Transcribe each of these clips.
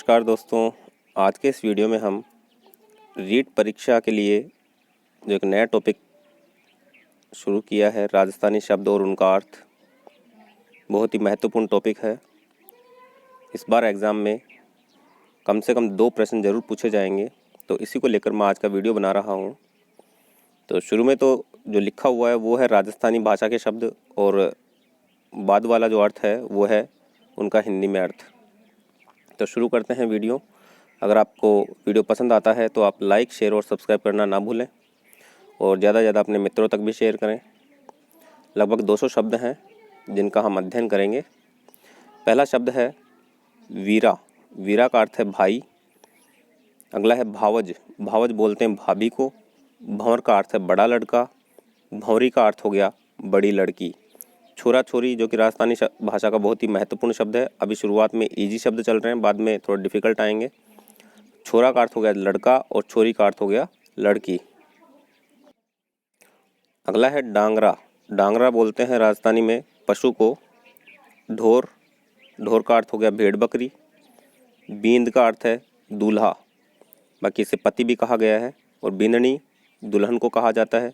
नमस्कार दोस्तों, आज के इस वीडियो में हम रीट परीक्षा के लिए जो एक नया टॉपिक शुरू किया है, राजस्थानी शब्द और उनका अर्थ। बहुत ही महत्वपूर्ण टॉपिक है। इस बार एग्ज़ाम में कम से कम 2 प्रश्न ज़रूर पूछे जाएंगे, तो इसी को लेकर मैं आज का वीडियो बना रहा हूँ। तो शुरू में तो जो लिखा हुआ है वो है राजस्थानी भाषा के शब्द, और बाद वाला जो अर्थ है वो है उनका हिंदी में अर्थ। तो शुरू करते हैं वीडियो। अगर आपको वीडियो पसंद आता है तो आप लाइक, शेयर और सब्सक्राइब करना ना भूलें, और ज़्यादा से ज़्यादा अपने मित्रों तक भी शेयर करें। लगभग 200 शब्द हैं जिनका हम अध्ययन करेंगे। पहला शब्द है वीरा। वीरा का अर्थ है भाई। अगला है भावज। भावज बोलते हैं भाभी को। भंवर का अर्थ है बड़ा लड़का। भंवरी का अर्थ हो गया बड़ी लड़की। छोरा छोरी जो कि राजस्थानी भाषा का बहुत ही महत्वपूर्ण शब्द है। अभी शुरुआत में इजी शब्द चल रहे हैं, बाद में थोड़ा डिफिकल्ट आएंगे। छोरा का अर्थ हो गया लड़का और छोरी का अर्थ हो गया लड़की। अगला है डांगरा। डांगरा बोलते हैं राजस्थानी में पशु को। ढोर। ढोर का अर्थ हो गया भेड़ बकरी। बींद का अर्थ है दूल्हा, बाकी इसे पति भी कहा गया है। और बींदनी दुल्हन को कहा जाता है,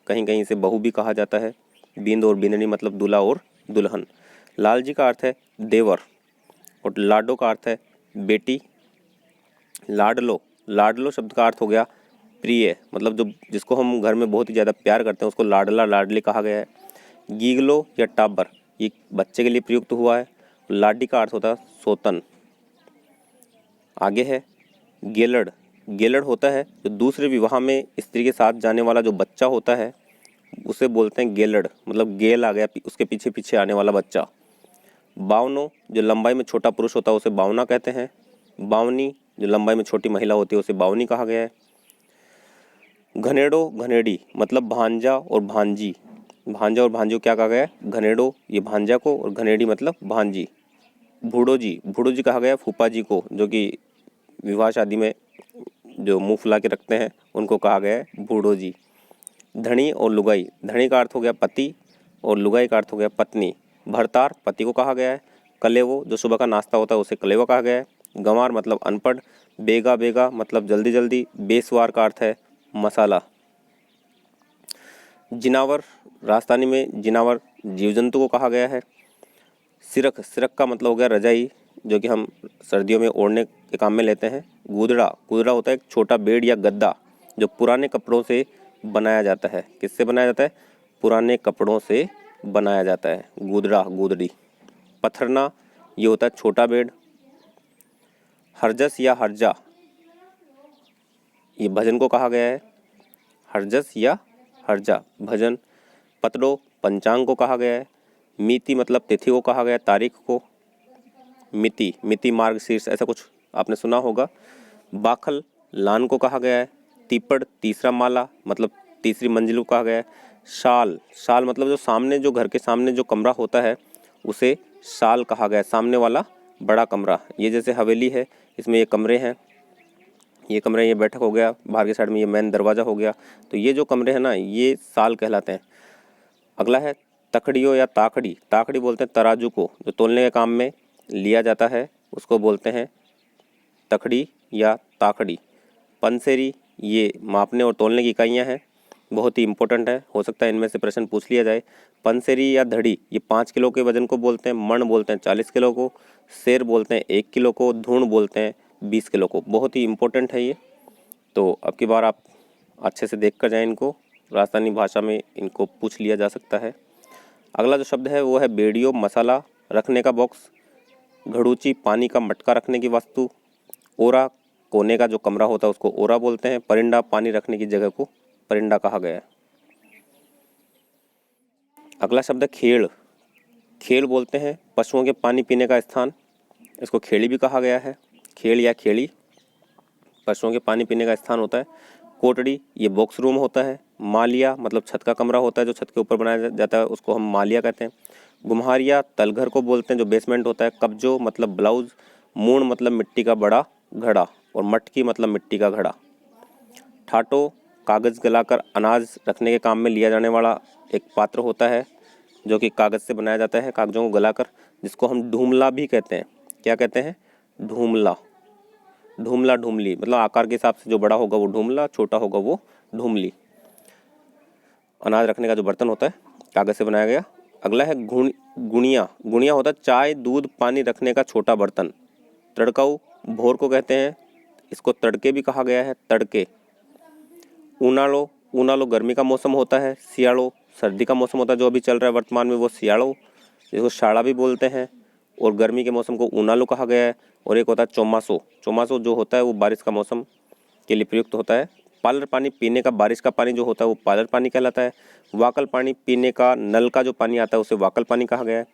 कहीं कहीं इसे बहू भी कहा जाता है। बींद और बींदनी मतलब दूल्हा और दुल्हन। लालजी का अर्थ है देवर, और लाडो का अर्थ है बेटी। लाडलो। लाडलो शब्द का अर्थ हो गया प्रिय, मतलब जो जिसको हम घर में बहुत ही ज़्यादा प्यार करते हैं उसको लाडला लाडली कहा गया है। गीगलो या टाबर ये बच्चे के लिए प्रयुक्त हुआ है। लाडी का अर्थ होता है सोतन। आगे है गेलड़। गेलड़ होता है जो दूसरे विवाह में स्त्री के साथ जाने वाला जो बच्चा होता है उसे बोलते हैं गेलड़, मतलब गेल आ गया उसके पीछे पीछे आने वाला बच्चा। बावनो जो लंबाई में छोटा पुरुष होता है उसे बावना कहते हैं। बावनी जो लंबाई में छोटी महिला होती है उसे बावनी कहा गया है। घनेड़ो घनेड़ी मतलब भांजा और भांजी। भांजा और भांजी को क्या कहा गया है? घनेड़ो ये भांजा को, और घनेड़ी मतलब भांजी। बूढ़ो जी। बूढ़ो जी कहा गया फूफा जी को, जो कि विवाह शादी में जो मुंह फुला के रखते हैं उनको कहा गया है बूढ़ो जी। धनी और लुगाई। धनी का अर्थ हो गया पति और लुगाई का अर्थ हो गया पत्नी। भरतार पति को कहा गया है। कलेवो जो सुबह का नाश्ता होता है उसे कलेवा कहा गया है। गंवार मतलब अनपढ़। बेगा बेगा मतलब जल्दी जल्दी। बेसवार का अर्थ है मसाला। जिनावर राजस्थानी में जिनावर जीव जंतु को कहा गया है। सिरक। सिरक का मतलब हो गया रजाई, जो कि हम सर्दियों में ओढ़ने के काम में लेते हैं। गुदड़ा। गुदड़ा होता है एक छोटा बेड या गद्दा जो पुराने कपड़ों से बनाया जाता है। किससे बनाया जाता है? पुराने कपड़ों से बनाया जाता है। गुदड़ा गुदड़ी। पथरना ये होता है छोटा बेड। हरजस या हरजा ये भजन को कहा गया है। हरजस या हरजा भजन। पतड़ो पंचांग को कहा गया है। मिति मतलब तिथि को कहा गया है, तारीख को। मिति मिति मार्गशीर्ष ऐसा कुछ आपने सुना होगा। बाखल लान को कहा गया है। तीपड़ तीसरा माला मतलब तीसरी मंजिल को कहा गया है। शाल। शाल मतलब जो सामने जो घर के सामने जो कमरा होता है उसे शाल कहा गया है, सामने वाला बड़ा कमरा। ये जैसे हवेली है, इसमें ये कमरे हैं, ये कमरे, ये बैठक हो गया, बाहर के साइड में ये मेन दरवाज़ा हो गया, तो ये जो कमरे हैं ना ये साल कहलाते हैं। अगला है तखड़ियो या ताखड़ी। ताखड़ी बोलते हैं तराजू को, जो तोलने के काम में लिया जाता है उसको बोलते हैं तखड़ी या ताखड़ी। पंसेरी ये मापने और तोलने की इकाइयाँ हैं, बहुत ही इंपॉर्टेंट है, हो सकता है इनमें से प्रश्न पूछ लिया जाए। पंसेरी या धड़ी ये 5 किलो के वजन को बोलते हैं। मण बोलते हैं 40 किलो को। शेर बोलते हैं 1 किलो को। धूण बोलते हैं 20 किलो को। बहुत ही इंपॉर्टेंट है ये, तो अब की बार आप अच्छे से देख कर जाएँ इनको, राजस्थानी भाषा में इनको पूछ लिया जा सकता है। अगला जो शब्द है वो है बेड़ियो मसाला रखने का बॉक्स। घड़ूची पानी का मटका रखने की वस्तु। ओरा कोने का जो कमरा होता है उसको ओरा बोलते हैं। परिंडा पानी रखने की जगह को परिंडा कहा गया है। अगला शब्द है खेड़। खेड़ बोलते हैं पशुओं के पानी पीने का स्थान, इसको खेड़ी भी कहा गया है। खेड़ या खेड़ी पशुओं के पानी पीने का स्थान होता है। कोटड़ी ये बॉक्स रूम होता है। मालिया मतलब छत का कमरा होता है जो छत के ऊपर बनाया जाता है, उसको हम मालिया कहते हैं। गुम्हारिया तलघर को बोलते हैं जो बेसमेंट होता है। कब्जो मतलब ब्लाउज। मूण मतलब मिट्टी का बड़ा घड़ा, और मटकी मतलब मिट्टी का घड़ा। ठाटो कागज़ गलाकर अनाज रखने के काम में लिया जाने वाला एक पात्र होता है जो कि कागज़ से बनाया जाता है, कागज़ों को गलाकर, जिसको हम ढूमला भी कहते हैं। क्या कहते हैं? ढूमला। ढूमला ढूमली, मतलब आकार के हिसाब से जो बड़ा होगा वो ढूमला, छोटा होगा वो ढूमली। अनाज रखने का जो बर्तन होता है कागज से बनाया गया। अगला है गुणिया। गुणिया होता है चाय दूध पानी रखने का छोटा बर्तन। तड़काऊ भोर को कहते हैं, इसको तड़के भी कहा गया है, तड़के। ऊनालो, ऊनालो गर्मी का मौसम होता है। सियाड़ो सर्दी का मौसम होता है, जो अभी चल रहा है वर्तमान में वो सियाड़ो, जिसको शाड़ा भी बोलते हैं। और गर्मी के मौसम को ऊनालो कहा गया है। और एक होता है चौमासो। चौमासो जो होता है वो बारिश का मौसम के लिए प्रयुक्त होता है। पालर पानी पीने का, बारिश का पानी जो होता है वो पालर पानी कहलाता है। वाकल पानी पीने का, नल का जो पानी आता है उसे वाकल पानी कहा गया है।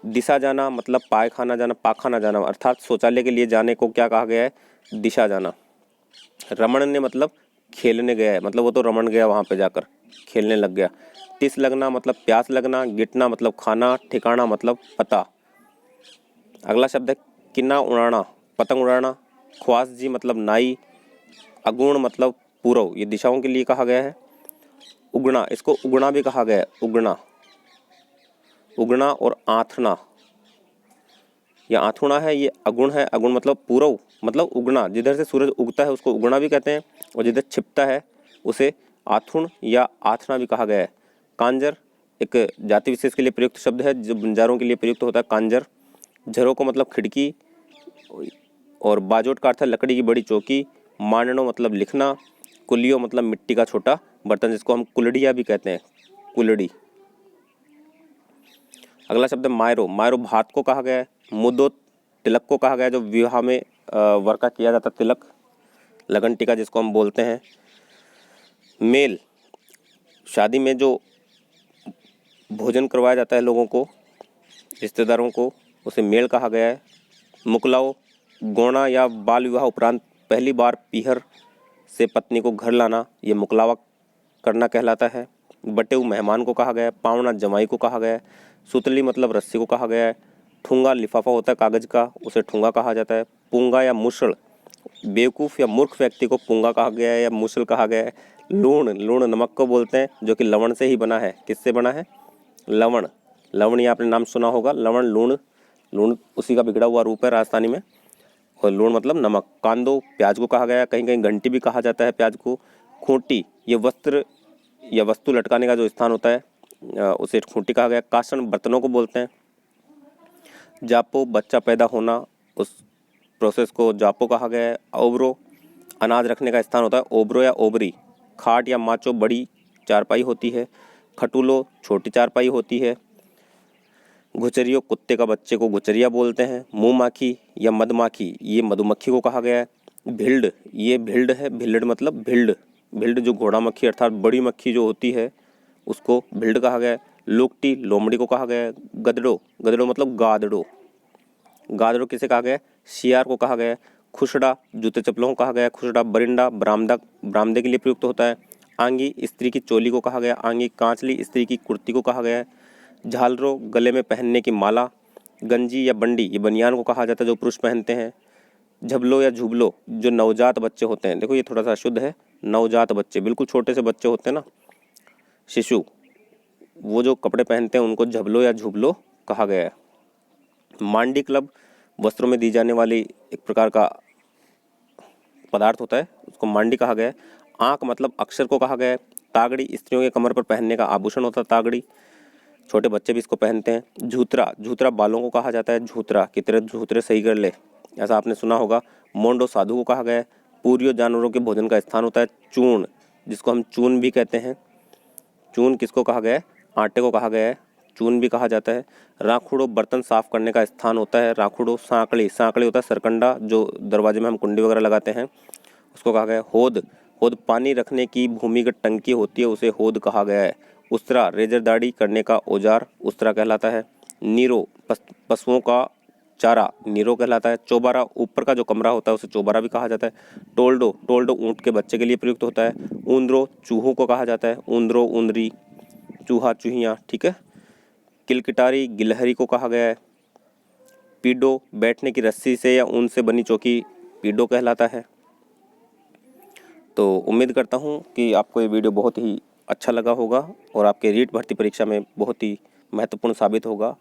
दिशा जाना मतलब पायखाना जाना, पाखाना जाना, अर्थात शौचालय के लिए जाने को क्या कहा गया है, दिशा जाना। रमण ने मतलब खेलने गया है, मतलब वो तो रमण गया वहाँ पे जाकर खेलने लग गया। टिस लगना मतलब प्यास लगना। गिटना मतलब खाना। ठिकाना मतलब पता। अगला शब्द है किन्ना उड़ाना, पतंग उड़ाना। ख्वास जी मतलब नाई। अगुण मतलब पूर्व, ये दिशाओं के लिए कहा गया है। उगना, इसको उगना भी कहा गया है, उगना। उगना और आथना, ये आथुणा है, ये अगुण है। अगुण मतलब पूर्व, मतलब उगना, जिधर से सूरज उगता है उसको उगना भी कहते हैं, और जिधर छिपता है उसे आथुण या आथना भी कहा गया है। कांजर एक जाति विशेष के लिए प्रयुक्त शब्द है, जो बंजारों के लिए प्रयुक्त होता है कांजर। झरो को मतलब खिड़की, और बाजोट का अर्थ है लकड़ी की बड़ी चौकी। मांडनो मतलब लिखना। कुलियो मतलब मिट्टी का छोटा बर्तन, जिसको हम कुलड़िया भी कहते हैं, कुलड़ी। अगला शब्द है मायरो। मायरो भात को कहा गया है। मुद्दो तिलक को कहा गया है, जो विवाह में वर का किया जाता तिलक, लगन टीका जिसको हम बोलते हैं। मेल, शादी में जो भोजन करवाया जाता है लोगों को, रिश्तेदारों को, उसे मेल कहा गया है। मुकलाओ, गौना या बाल विवाह उपरांत पहली बार पीहर से पत्नी को घर लाना, ये मुकलावा करना कहलाता है। बटेऊ मेहमान को कहा गया है। पावना जमाई को कहा गया है। सुतली मतलब रस्सी को कहा गया है। ठूंगा लिफाफा होता है कागज का, उसे ठूंगा कहा जाता है। पूंगा या मुसल, बेवकूफ़ या मूर्ख व्यक्ति को पूंगा कहा गया है या मुसल कहा गया है। लूण, लूण नमक को बोलते हैं, जो कि लवण से ही बना है। किससे बना है, लवण। लवण ये आपने नाम सुना होगा, लवण लूण, लूण उसी का बिगड़ा हुआ रूप है राजस्थानी में, और लूण मतलब नमक। कांदो प्याज को कहा गया है, कहीं कहीं घंटी भी कहा जाता है प्याज को। खूंटी ये वस्त्र या वस्तु लटकाने का जो स्थान होता है उसे खूंटी कहा गया। कासन बर्तनों को बोलते हैं। जापो बच्चा पैदा होना, उस प्रोसेस को जापो कहा गया है। ओबरो अनाज रखने का स्थान होता है, ओबरो या ओबरी। खाट या माचो बड़ी चारपाई होती है। खटुलो छोटी चारपाई होती है। गुचरियो कुत्ते का बच्चे को गुचरिया बोलते हैं। मुँह माखी या मधमाखी, ये मधुमक्खी को कहा गया है। भिल्ड, ये भिल्ड है, भिल्ड मतलब भिल्ड, भिल्ड जो घोड़ा मक्खी अर्थात बड़ी मक्खी जो होती है उसको भिल्ड कहा गया है। लोकटी लोमड़ी को कहा गया है। गदड़ो, गदड़ो मतलब गादड़ो, गादड़ो किसे कहा गया है, शियार को कहा गया है। खुशड़ा जूते चप्पलों को कहा गया है। खुशड़ा बरिंडा बरामदा, बरामदे के लिए प्रयुक्त होता है। आंगी स्त्री की चोली को कहा गया। आंगी कांचली स्त्री की कुर्ती को कहा गया है। झालरो गले में पहनने की माला। गंजी या बंडी ये बनियान को कहा जाता है जो पुरुष पहनते हैं। झबलो या झुबलो जो नवजात बच्चे होते हैं, देखो ये थोड़ा सा शुद्ध है, नवजात बच्चे बिल्कुल छोटे से बच्चे होते हैं ना, शिशु, वो जो कपड़े पहनते हैं उनको झबलो या झुबलो कहा गया है। मांडी क्लब वस्त्रों में दी जाने वाली एक प्रकार का पदार्थ होता है, उसको मांडी कहा गया है। आंख मतलब अक्षर को कहा गया है। तागड़ी स्त्रियों के कमर पर पहनने का आभूषण होता है, तागड़ी, छोटे बच्चे भी इसको पहनते हैं। झूतरा, झूतरा बालों को कहा जाता है। झूतरा की तरह झूतरे सही कर ले, ऐसा आपने सुना होगा। मोंडो साधु को कहा गया है। पूरियो जानवरों के भोजन का स्थान होता है। चूर्ण, जिसको हम चून भी कहते हैं, चून किसको कहा गया है, आटे को कहा गया है, चून भी कहा जाता है। राखुड़ो बर्तन साफ करने का स्थान होता है। राखुड़ो सांकड़ी, सांकड़ी होता है सरकंडा जो दरवाजे में हम कुंडी वगैरह लगाते हैं, उसको कहा गया है। होद, होद पानी रखने की भूमिगत टंकी होती है, उसे होद कहा गया है। उस्तरा रेजर दाढ़ी करने का औजार उस्तरा कहलाता है। नीरो पशुओं का चारा नीरो कहलाता है। चौबारा ऊपर का जो कमरा होता है उसे चौबारा भी कहा जाता है। टोल्डो, टोल्डो ऊँट के बच्चे के लिए प्रयुक्त होता है। ऊंद्रो चूहों को कहा जाता है। ऊंद्रो ऊंदरी, चूहा चूहिया, ठीक है। किलकिटारी गिलहरी को कहा गया है। पीडो बैठने की रस्सी से या ऊन से बनी चौकी पीडो कहलाता है। तो उम्मीद करता हूँ कि आपको ये वीडियो बहुत ही अच्छा लगा होगा और आपके रीट भर्ती परीक्षा में बहुत ही महत्वपूर्ण साबित होगा।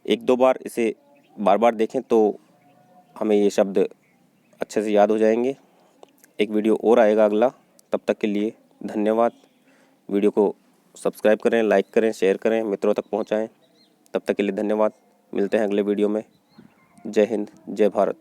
एक दो बार इसे बार बार देखें तो हमें ये शब्द अच्छे से याद हो जाएंगे। एक वीडियो और आएगा अगला, तब तक के लिए धन्यवाद। वीडियो को सब्सक्राइब करें, लाइक करें, शेयर करें, मित्रों तक पहुंचाएं। तब तक के लिए धन्यवाद। मिलते हैं अगले वीडियो में। जय हिंद, जय भारत।